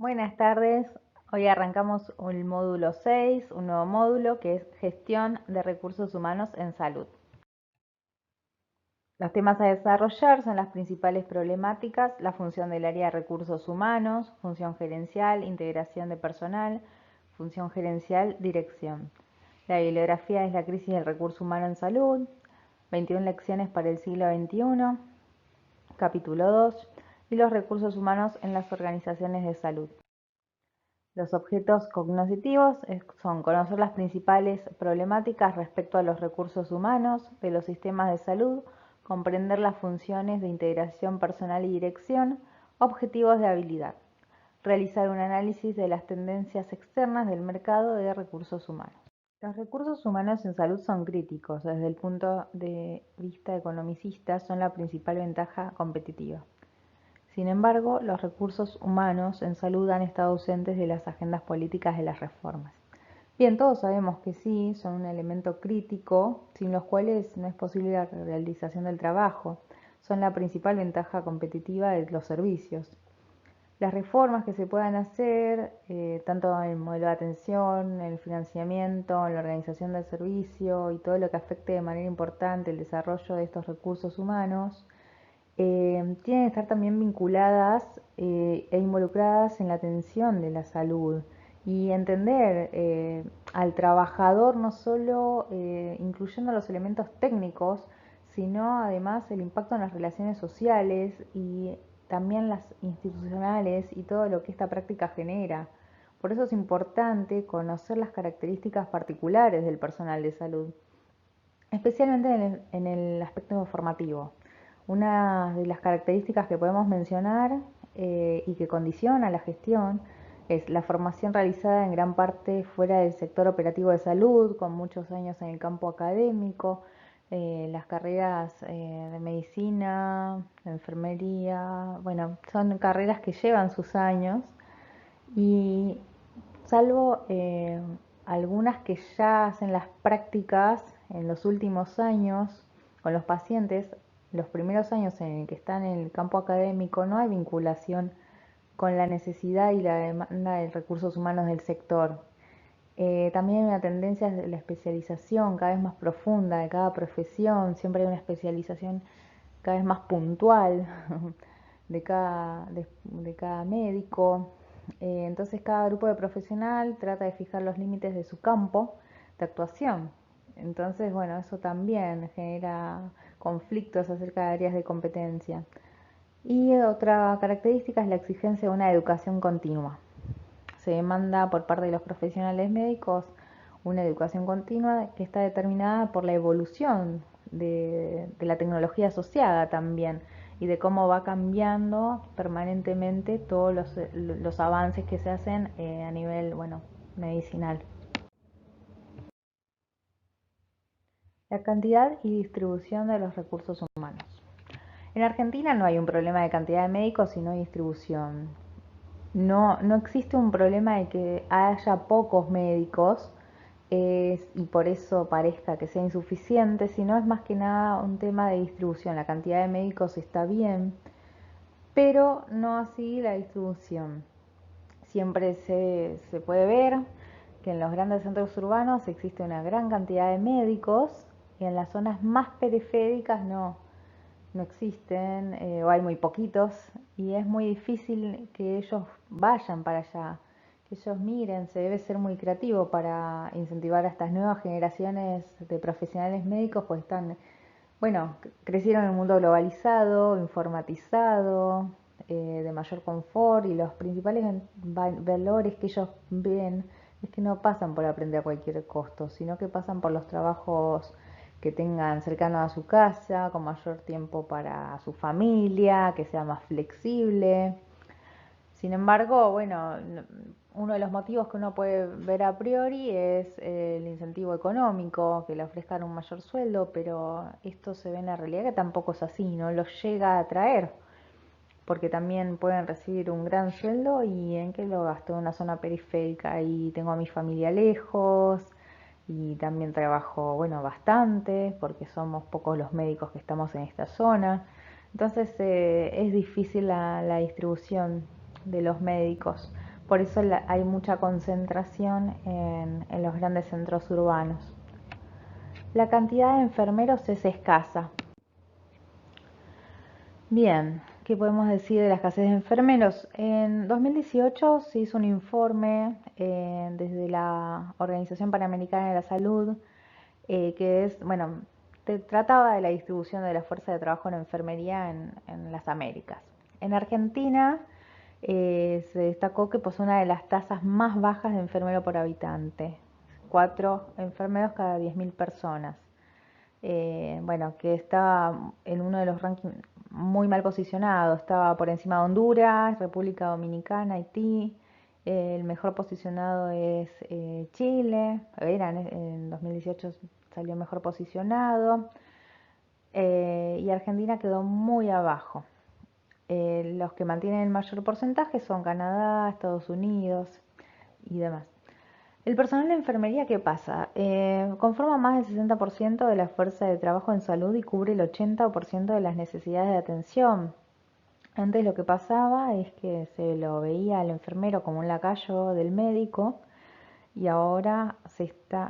Buenas tardes, hoy arrancamos el módulo 6, un nuevo módulo que es Gestión de Recursos Humanos en Salud. Los temas a desarrollar son las principales problemáticas, la función del área de recursos humanos, función gerencial, integración de personal, función gerencial, dirección. La bibliografía es la crisis del recurso humano en salud, 21 lecciones para el siglo XXI, capítulo 2, y los recursos humanos en las organizaciones de salud. Los objetos cognitivos son conocer las principales problemáticas respecto a los recursos humanos de los sistemas de salud, comprender las funciones de integración personal y dirección, objetivos de habilidad, realizar un análisis de las tendencias externas del mercado de recursos humanos. Los recursos humanos en salud son críticos, desde el punto de vista economicista son la principal ventaja competitiva. Sin embargo, los recursos humanos en salud han estado ausentes de las agendas políticas de las reformas. Bien, todos sabemos que sí, son un elemento crítico, sin los cuales no es posible la realización del trabajo. Son la principal ventaja competitiva de los servicios. Las reformas que se puedan hacer, tanto en el modelo de atención, en el financiamiento, en la organización del servicio y todo lo que afecte de manera importante el desarrollo de estos recursos humanos, tienen que estar también vinculadas e involucradas en la atención de la salud y entender al trabajador no solo incluyendo los elementos técnicos, sino además el impacto en las relaciones sociales y también las institucionales y todo lo que esta práctica genera. Por eso es importante conocer las características particulares del personal de salud, especialmente en el aspecto formativo. Una de las características que podemos mencionar y que condiciona la gestión es la formación realizada en gran parte fuera del sector operativo de salud, con muchos años en el campo académico, las carreras de medicina, de enfermería, bueno, son carreras que llevan sus años y salvo algunas que ya hacen las prácticas en los últimos años con los pacientes, los primeros años en el que están en el campo académico no hay vinculación con la necesidad y la demanda de recursos humanos del sector. También hay una tendencia de la especialización cada vez más profunda de cada profesión, siempre hay una especialización cada vez más puntual de cada médico. Entonces cada grupo de profesional trata de fijar los límites de su campo de actuación. Entonces, bueno, eso también genera conflictos acerca de áreas de competencia. Y otra característica es la exigencia de una educación continua. Se demanda por parte de los profesionales médicos una educación continua que está determinada por la evolución de la tecnología asociada también y de cómo va cambiando permanentemente todos los avances que se hacen a nivel, bueno, medicinal. La cantidad y distribución de los recursos humanos. En Argentina no hay un problema de cantidad de médicos, sino de distribución. No existe un problema de que haya pocos médicos y por eso parezca que sea insuficiente, sino es más que nada un tema de distribución. La cantidad de médicos está bien, pero no así la distribución. Siempre se puede ver que en los grandes centros urbanos existe una gran cantidad de médicos y en las zonas más periféricas no existen o hay muy poquitos y es muy difícil que ellos vayan para allá, que ellos miren. Se debe ser muy creativo para incentivar a estas nuevas generaciones de profesionales médicos, pues están, bueno, crecieron en un mundo globalizado, informatizado, de mayor confort, y los principales valores que ellos ven es que no pasan por aprender a cualquier costo, sino que pasan por los trabajos que tengan cercano a su casa, con mayor tiempo para su familia, que sea más flexible. Sin embargo, bueno, uno de los motivos que uno puede ver a priori es el incentivo económico, que le ofrezcan un mayor sueldo, pero esto se ve en la realidad que tampoco es así, no los llega a atraer, porque también pueden recibir un gran sueldo y en que lo gasto en una zona periférica y tengo a mi familia lejos y también trabajo, bueno, bastante, porque somos pocos los médicos que estamos en esta zona. Entonces es difícil la distribución de los médicos. Por eso hay mucha concentración en los grandes centros urbanos. La cantidad de enfermeros es escasa. Bien, ¿qué podemos decir de la escasez de enfermeros? En 2018 se hizo un informe desde la Organización Panamericana de la Salud, que es, bueno, trataba de la distribución de la fuerza de trabajo en enfermería en las Américas. En Argentina se destacó que posee una de las tasas más bajas de enfermero por habitante, 4 enfermeros cada 10.000 personas. Bueno, que estaba en uno de los rankings muy mal posicionado, estaba por encima de Honduras, República Dominicana, Haití, el mejor posicionado es Chile, en 2018 salió mejor posicionado, y Argentina quedó muy abajo. Los que mantienen el mayor porcentaje son Canadá, Estados Unidos y demás. El personal de enfermería, ¿qué pasa? Conforma más del 60% de la fuerza de trabajo en salud y cubre el 80% de las necesidades de atención. Antes lo que pasaba es que se lo veía al enfermero como un lacayo del médico y ahora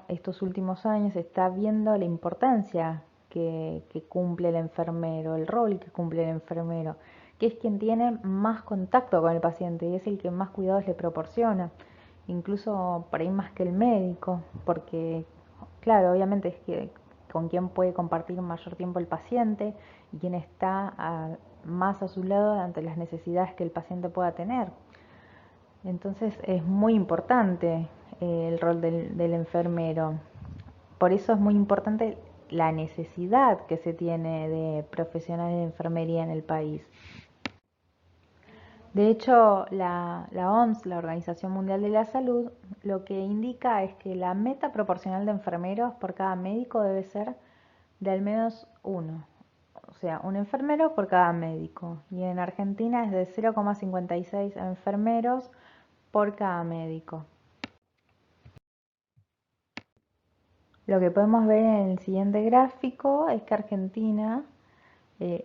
estos últimos años se está viendo la importancia que cumple el enfermero, el rol que cumple el enfermero, que es quien tiene más contacto con el paciente y es el que más cuidados le proporciona, incluso por ahí más que el médico, porque claro, obviamente es que con quien puede compartir mayor tiempo el paciente y quien está más a su lado ante las necesidades que el paciente pueda tener. Entonces es muy importante el rol del enfermero. Por eso es muy importante la necesidad que se tiene de profesionales de enfermería en el país. De hecho, la OMS, la Organización Mundial de la Salud, lo que indica es que la meta proporcional de enfermeros por cada médico debe ser de al menos uno. O sea, un enfermero por cada médico. Y en Argentina es de 0,56 enfermeros por cada médico. Lo que podemos ver en el siguiente gráfico es que Argentina,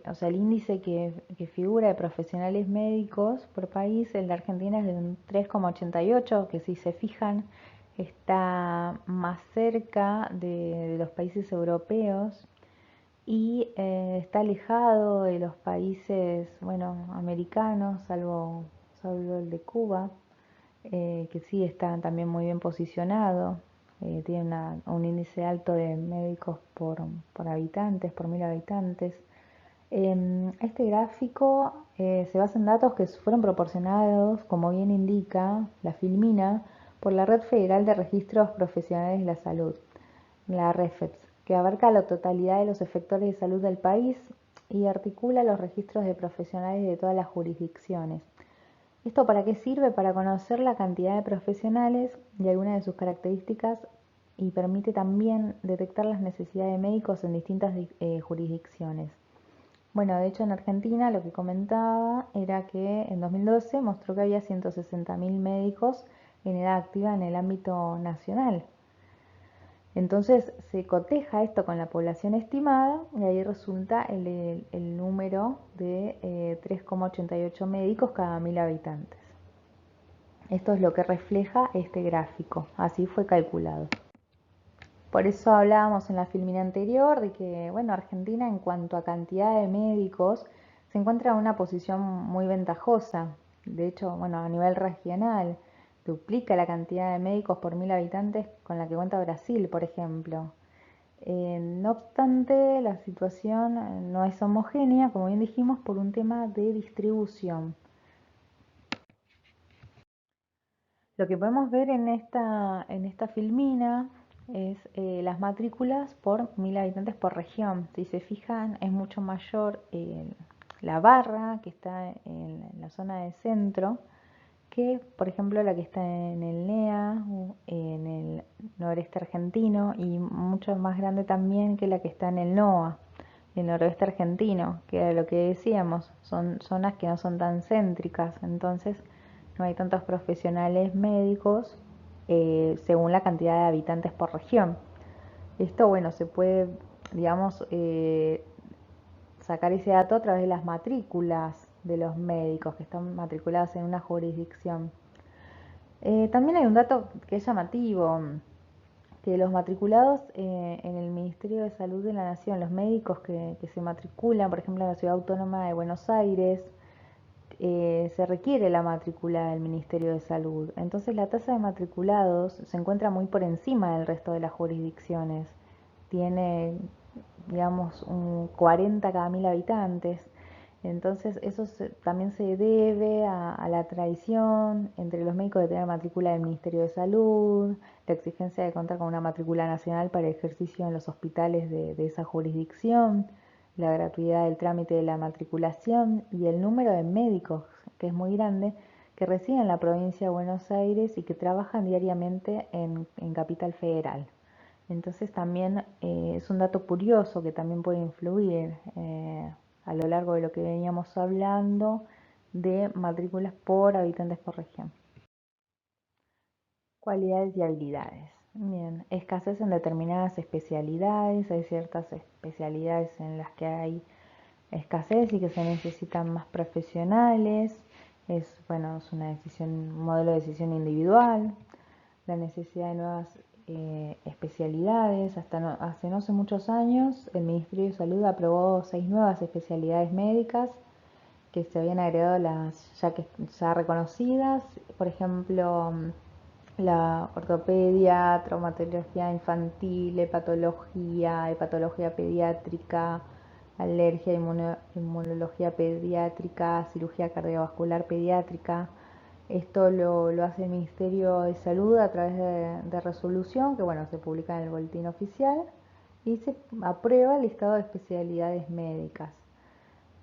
o sea, el índice que figura de profesionales médicos por país, el de Argentina es de un 3,88, que si se fijan está más cerca de los países europeos y está alejado de los países, bueno, americanos, salvo el de Cuba, que sí está también muy bien posicionado, tiene un índice alto de médicos por habitantes, por 1000 habitantes. Este gráfico se basa en datos que fueron proporcionados, como bien indica la Filmina, por la Red Federal de Registros Profesionales de la Salud, la REFEPS, que abarca la totalidad de los efectores de salud del país y articula los registros de profesionales de todas las jurisdicciones. ¿Esto para qué sirve? Para conocer la cantidad de profesionales y algunas de sus características y permite también detectar las necesidades de médicos en distintas jurisdicciones. Bueno, de hecho en Argentina lo que comentaba era que en 2012 mostró que había 160.000 médicos en edad activa en el ámbito nacional. Entonces se coteja esto con la población estimada y ahí resulta el número de 3,88 médicos cada 1000 habitantes. Esto es lo que refleja este gráfico, así fue calculado. Por eso hablábamos en la filmina anterior de que, bueno, Argentina en cuanto a cantidad de médicos se encuentra en una posición muy ventajosa. De hecho, bueno, a nivel regional, duplica la cantidad de médicos por 1000 habitantes con la que cuenta Brasil, por ejemplo. No obstante, la situación no es homogénea, como bien dijimos, por un tema de distribución. Lo que podemos ver en esta filmina es las matrículas por 1000 habitantes por región. Si se fijan, es mucho mayor la barra que está en la zona de centro que, por ejemplo, la que está en el NEA o en el noreste argentino y mucho más grande también que la que está en el NOA, el noroeste argentino, que era lo que decíamos, son zonas que no son tan céntricas, entonces no hay tantos profesionales médicos según la cantidad de habitantes por región. Esto, bueno, se puede, digamos, sacar ese dato a través de las matrículas de los médicos que están matriculados en una jurisdicción. También hay un dato que es llamativo, que los matriculados en el Ministerio de Salud de la Nación, los médicos que se matriculan, por ejemplo, en la Ciudad Autónoma de Buenos Aires, se requiere la matrícula del Ministerio de Salud. Entonces la tasa de matriculados se encuentra muy por encima del resto de las jurisdicciones. Tiene, digamos, 40 cada 1000 habitantes. Entonces eso también se debe a la tradición entre los médicos de tener matrícula del Ministerio de Salud, la exigencia de contar con una matrícula nacional para ejercicio en los hospitales de esa jurisdicción, la gratuidad del trámite de la matriculación y el número de médicos, que es muy grande, que residen en la provincia de Buenos Aires y que trabajan diariamente en Capital Federal. Entonces también es un dato curioso que también puede influir a lo largo de lo que veníamos hablando de matrículas por habitantes por región. Cualidades y habilidades. Bien, escasez en determinadas especialidades, hay ciertas especialidades en las que hay escasez y que se necesitan más profesionales, bueno, es un modelo de decisión individual, la necesidad de nuevas especialidades. Hace no hace muchos años el Ministerio de Salud aprobó 6 nuevas especialidades médicas que se habían agregado las ya reconocidas, por ejemplo, la ortopedia, traumatología infantil, hepatología pediátrica, alergia, inmunología pediátrica, cirugía cardiovascular pediátrica. Esto lo hace el Ministerio de Salud a través de resolución, que bueno, se publica en el boletín oficial y se aprueba el listado de especialidades médicas.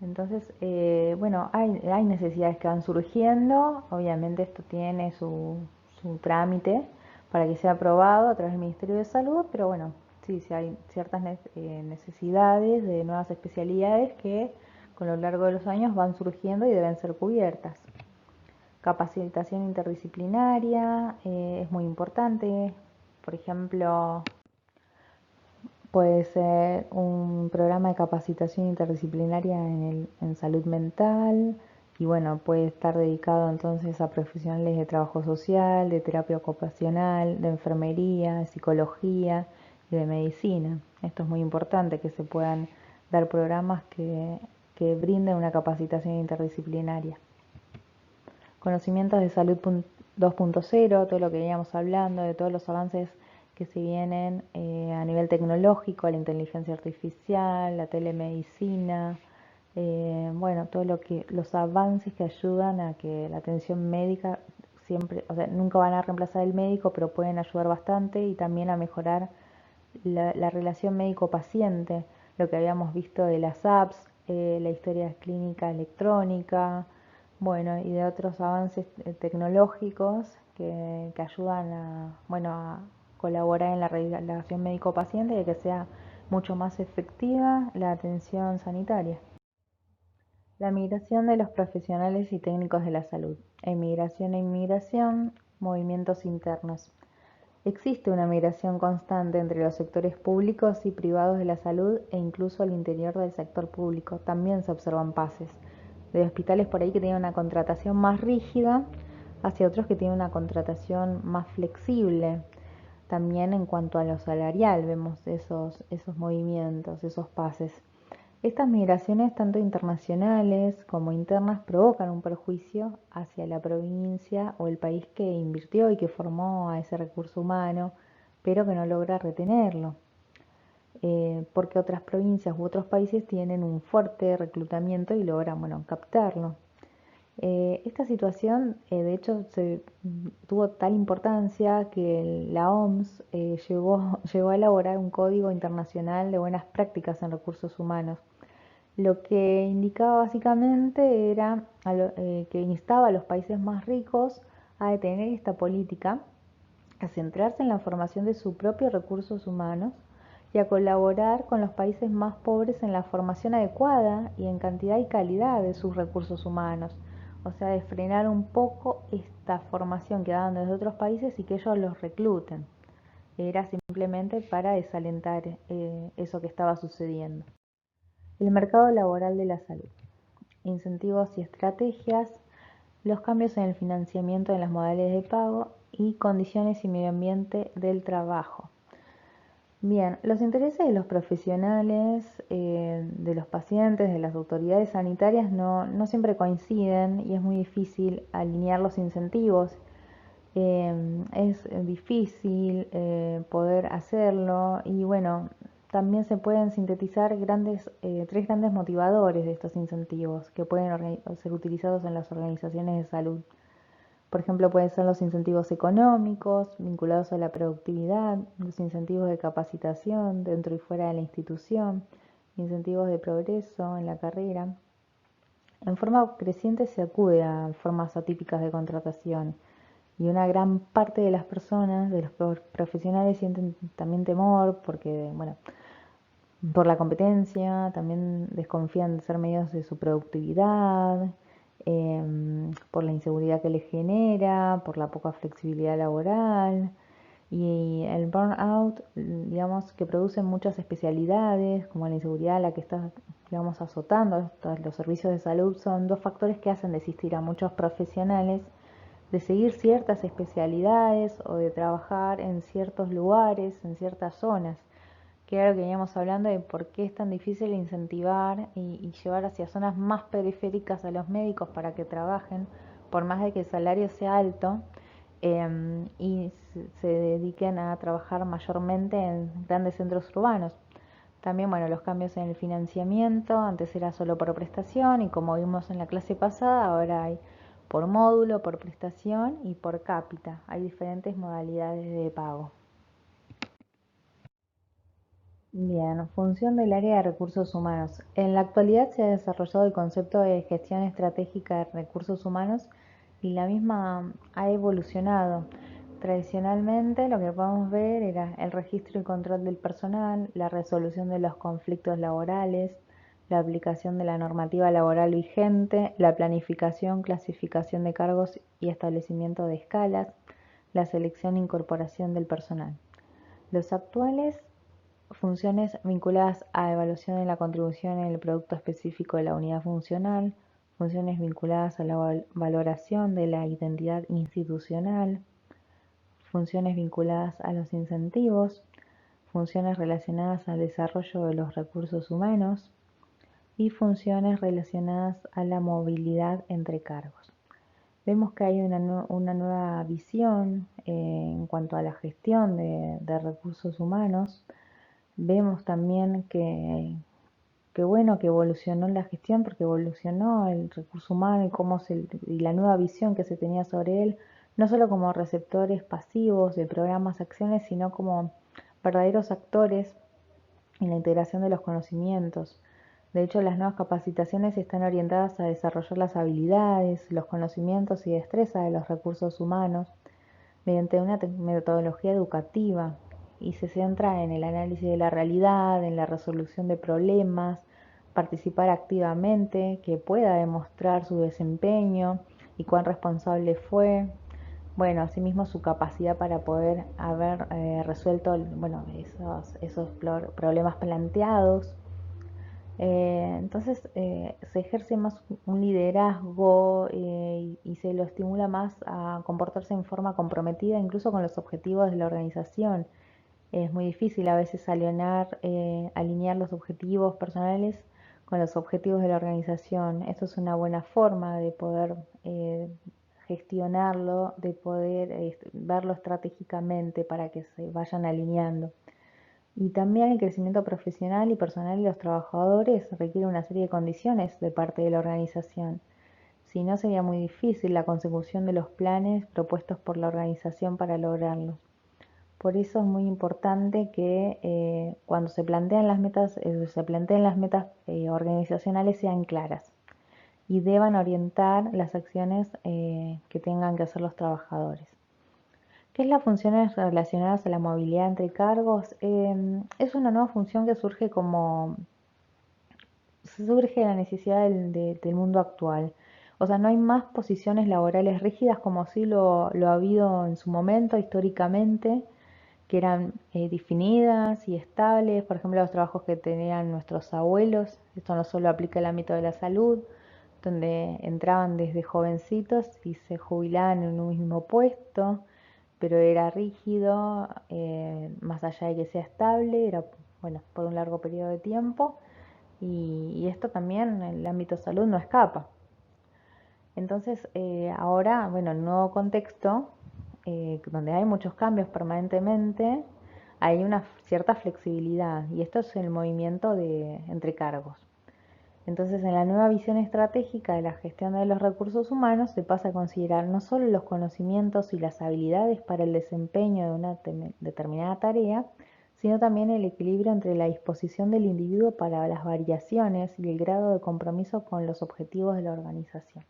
Entonces, bueno, hay necesidades que van surgiendo, obviamente esto tiene su trámite para que sea aprobado a través del Ministerio de Salud, pero bueno, sí hay ciertas necesidades de nuevas especialidades que con lo largo de los años van surgiendo y deben ser cubiertas. Capacitación interdisciplinaria es muy importante, por ejemplo, puede ser un programa de capacitación interdisciplinaria en salud mental y bueno, puede estar dedicado entonces a profesionales de trabajo social, de terapia ocupacional, de enfermería, de psicología y de medicina. Esto es muy importante, que se puedan dar programas que brinden una capacitación interdisciplinaria. Conocimientos de salud 2.0, todo lo que veníamos hablando, de todos los avances que se vienen a nivel tecnológico, la inteligencia artificial, la telemedicina, bueno, los avances que ayudan a que la atención médica siempre, o sea, nunca van a reemplazar el médico, pero pueden ayudar bastante y también a mejorar la relación médico-paciente, lo que habíamos visto de las apps, la historia clínica electrónica, bueno, y de otros avances tecnológicos que ayudan a colaborar en la relación médico-paciente y que sea mucho más efectiva la atención sanitaria. La migración de los profesionales y técnicos de la salud. Emigración e inmigración, movimientos internos. Existe una migración constante entre los sectores públicos y privados de la salud e incluso al interior del sector público. También se observan pases de hospitales por ahí que tienen una contratación más rígida hacia otros que tienen una contratación más flexible. También en cuanto a lo salarial vemos esos movimientos, esos pases. Estas migraciones, tanto internacionales como internas, provocan un perjuicio hacia la provincia o el país que invirtió y que formó a ese recurso humano, pero que no logra retenerlo, porque otras provincias u otros países tienen un fuerte reclutamiento y logran, bueno, captarlo. Esta situación, de hecho, tuvo tal importancia que la OMS llegó a elaborar un código internacional de buenas prácticas en recursos humanos. Lo que indicaba básicamente era que instaba a los países más ricos a detener esta política, a centrarse en la formación de sus propios recursos humanos y a colaborar con los países más pobres en la formación adecuada y en cantidad y calidad de sus recursos humanos. O sea, de frenar un poco esta formación que daban desde otros países y que ellos los recluten. Era simplemente para desalentar eso que estaba sucediendo. El mercado laboral de la salud. Incentivos y estrategias. los cambios en el financiamiento de las modalidades de pago y condiciones y medio ambiente del trabajo. Bien, los intereses de los profesionales, de los pacientes, de las autoridades sanitarias no siempre coinciden y es muy difícil alinear los incentivos. Es difícil poder hacerlo y bueno, también se pueden sintetizar tres grandes motivadores de estos incentivos que pueden ser utilizados en las organizaciones de salud. Por ejemplo, pueden ser los incentivos económicos vinculados a la productividad, los incentivos de capacitación dentro y fuera de la institución, incentivos de progreso en la carrera. En forma creciente se acude a formas atípicas de contratación y una gran parte de las personas, de los profesionales, sienten también temor porque, bueno, por la competencia, también desconfían de ser medios de su productividad, por la inseguridad que les genera, por la poca flexibilidad laboral y el burnout, digamos, que produce muchas especialidades, como la inseguridad a la que está, digamos, azotando los servicios de salud, son dos factores que hacen desistir a muchos profesionales de seguir ciertas especialidades o de trabajar en ciertos lugares, en ciertas zonas, que era lo que veníamos hablando de por qué es tan difícil incentivar y llevar hacia zonas más periféricas a los médicos para que trabajen, por más de que el salario sea alto, y se dediquen a trabajar mayormente en grandes centros urbanos. También, bueno, los cambios en el financiamiento, antes era solo por prestación y como vimos en la clase pasada, ahora hay por módulo, por prestación y por cápita. Hay diferentes modalidades de pago. Bien, función del área de recursos humanos. En la actualidad se ha desarrollado el concepto de gestión estratégica de recursos humanos y la misma ha evolucionado. Tradicionalmente lo que podemos ver era el registro y control del personal, la resolución de los conflictos laborales, la aplicación de la normativa laboral vigente, la planificación, clasificación de cargos y establecimiento de escalas, la selección e incorporación del personal. Los actuales funciones vinculadas a evaluación de la contribución en el producto específico de la unidad funcional, funciones vinculadas a la valoración de la identidad institucional, funciones vinculadas a los incentivos, funciones relacionadas al desarrollo de los recursos humanos y funciones relacionadas a la movilidad entre cargos. Vemos que hay una nueva visión en cuanto a la gestión de recursos humanos. Vemos también que bueno, que evolucionó la gestión porque evolucionó el recurso humano y la nueva visión que se tenía sobre él, no solo como receptores pasivos de programas, acciones, sino como verdaderos actores en la integración de los conocimientos. De hecho, las nuevas capacitaciones están orientadas a desarrollar las habilidades, los conocimientos y destrezas de los recursos humanos mediante una metodología educativa y se centra en el análisis de la realidad, en la resolución de problemas, participar activamente, que pueda demostrar su desempeño y cuán responsable fue. Bueno, asimismo su capacidad para poder haber resuelto bueno, esos problemas planteados. Entonces se ejerce más un liderazgo y se lo estimula más a comportarse en forma comprometida incluso con los objetivos de la organización. Es muy difícil a veces alinear los objetivos personales con los objetivos de la organización. Esto es una buena forma de poder gestionarlo, de poder verlo estratégicamente para que se vayan alineando. Y también el crecimiento profesional y personal de los trabajadores requiere una serie de condiciones de parte de la organización. Si no, sería muy difícil la consecución de los planes propuestos por la organización para lograrlos. Por eso es muy importante que cuando se planteen las metas organizacionales sean claras y deban orientar las acciones que tengan que hacer los trabajadores. ¿Qué es las funciones relacionadas a la movilidad entre cargos? Es una nueva función que surge de la necesidad del mundo actual. O sea, no hay más posiciones laborales rígidas como sí lo ha habido en su momento históricamente, que eran definidas y estables. Por ejemplo, los trabajos que tenían nuestros abuelos. Esto no solo aplica al ámbito de la salud, donde entraban desde jovencitos y se jubilaban en un mismo puesto, pero era rígido, más allá de que sea estable, era bueno, por un largo periodo de tiempo, y esto también en el ámbito salud no escapa. Entonces, ahora, bueno, en un nuevo contexto, donde hay muchos cambios permanentemente, hay una cierta flexibilidad, y esto es el movimiento entre cargos. Entonces, en la nueva visión estratégica de la gestión de los recursos humanos se pasa a considerar no solo los conocimientos y las habilidades para el desempeño de una determinada tarea, sino también el equilibrio entre la disposición del individuo para las variaciones y el grado de compromiso con los objetivos de la organización.